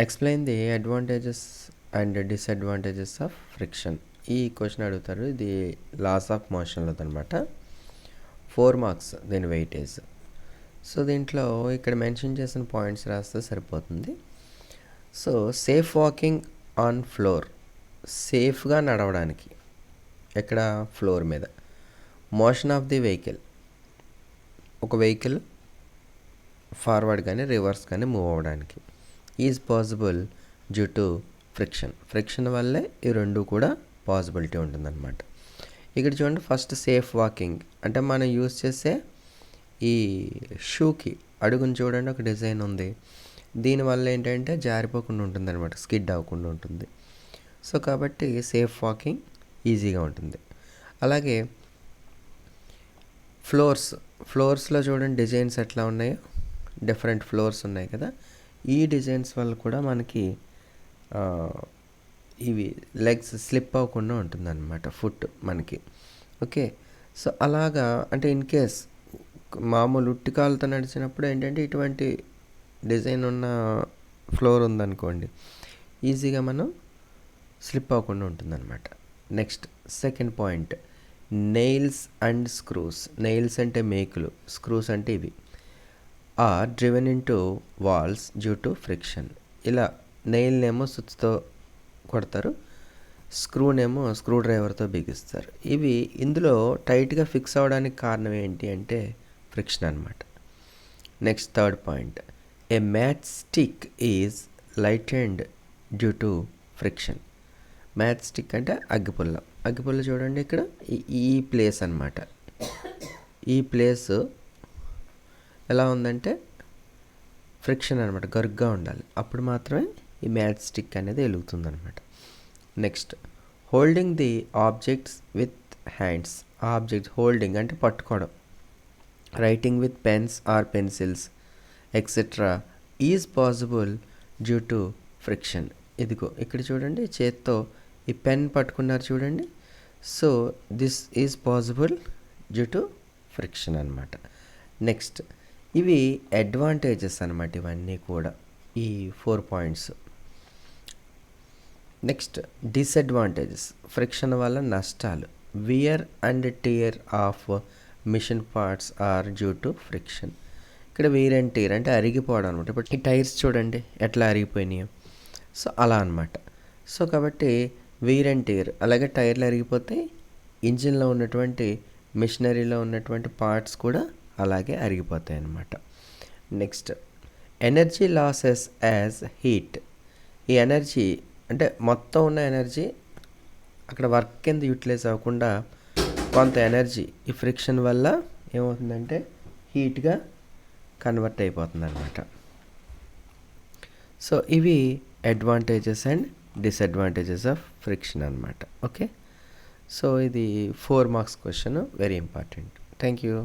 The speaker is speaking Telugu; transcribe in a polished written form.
Explain the advantages and disadvantages of friction. ఈ క్వశ్చన్ అడుగుతారు. ఇది లాస్ ఆఫ్ మోషన్లో అనమాట. 4 మార్క్స్ దీని వెయిటేజ్. సో దీంట్లో ఇక్కడ మెన్షన్ చేసిన పాయింట్స్ రాస్తే సరిపోతుంది. So safe walking on floor, సేఫ్గా నడవడానికి ఎక్కడ, ఫ్లోర్ మీద. మోషన్ ఆఫ్ ది వెహికల్, ఒక వెహికల్ ఫార్వర్డ్ కానీ రివర్స్ కానీ మూవ్ అవ్వడానికి. Is possible due to friction వల్లే ఈ రెండు కూడా పాసిబిలిటీ ఉంటుందన్నమాట. ఇక్కడ చూడండి, ఫస్ట్ సేఫ్ వాకింగ్ అంటే మనం యూజ్ చేసే ఈ షూకి అడుగుని చూడండి ఒక డిజైన్ ఉంది. దీనివల్ల ఏంటంటే జారిపోకుండా ఉంటుంది అనమాట, స్కిడ్ అవ్వకుండా ఉంటుంది. సో కాబట్టి సేఫ్ వాకింగ్ ఈజీగా ఉంటుంది. అలాగే ఫ్లోర్స్లో చూడండి డిజైన్స్ ఎట్లా ఉన్నాయో, డిఫరెంట్ ఫ్లోర్స్ ఉన్నాయి కదా. ఈ డిజైన్స్ వల్ల కూడా మనకి ఇవి లెగ్స్ స్లిప్ అవ్వకుండా ఉంటుందన్నమాట, ఫుట్ మనకి. ఓకే, సో అలాగా అంటే ఇన్ కేస్ మామూలు ఉట్టికాలతో నడిచినప్పుడు ఏంటంటే ఇటువంటి డిజైన్ ఉన్న ఫ్లోర్ ఉందనుకోండి, ఈజీగా మనం స్లిప్ అవ్వకుండా ఉంటుందన్నమాట. Next second point, nails and screws. Nails అంటే మేకులు, స్క్రూస్ అంటే ఇవి. Are driven into walls due to friction. ఇలా నెయిల్నేమో స్విచ్తో కొడతారు, స్క్రూనేమో స్క్రూ డ్రైవర్తో బిగిస్తారు. ఇవి ఇందులో టైట్గా ఫిక్స్ అవ్వడానికి కారణం ఏంటి అంటే ఫ్రిక్షన్ అనమాట. Next third point, a match stick is lightened due to friction. Match stick అంటే అగ్గిపుల్ల. అగ్గిపుల్ల చూడండి ఇక్కడ ఈ ప్లేస్ అనమాట. ఈ ప్లేస్ ఎలా ఉందంటే ఫ్రిక్షన్ అనమాట, గరుగ్గా ఉండాలి, అప్పుడు మాత్రమే ఈ మ్యాచ్ స్టిక్ అనేది వెలుగుతుంది అనమాట. Next, holding the objects with hands. Objects holding అంటే పట్టుకోవడం. Writing with pens or pencils etcetera is possible due to friction. ఇదిగో ఇక్కడ చూడండి, చేత్తో ఈ పెన్ పట్టుకున్నారు చూడండి. So this is possible due to friction అనమాట. నెక్స్ట్, ఇవి అడ్వాంటేజెస్ అనమాట, ఇవన్నీ కూడా ఈ 4 పాయింట్స్. నెక్స్ట్ డిసడ్వాంటేజెస్, ఫ్రిక్షన్ వల్ల నష్టాలు. Wear and tear of machine parts are due to friction. ఇక్కడ వియర్ అండ్ టియర్ అంటే అరిగిపోవడం అనమాట. ఇప్పుడు ఈ టైర్స్ చూడండి ఎట్లా అరిగిపోయినాయో, సో అలా అనమాట. సో కాబట్టి వియర్ అండ్ టియర్, అలాగే టైర్లు అరిగిపోతే ఇంజిన్లో ఉన్నటువంటి మిషనరీలో ఉన్నటువంటి పార్ట్స్ కూడా అలాగే అరిగిపోతాయి అన్నమాట. Next, energy losses as heat. ఈ ఎనర్జీ అంటే మొత్తం ఉన్న ఎనర్జీ అక్కడ వర్క్ కింద యూటిలైజ్ అవ్వకుండా కొంత ఎనర్జీ ఈ ఫ్రిక్షన్ వల్ల ఏమవుతుందంటే హీట్గా కన్వర్ట్ అయిపోతుంది అనమాట. సో ఇవి advantages and disadvantages of friction అనమాట. ఓకే, సో ఇది 4 marks question, very important. Thank you.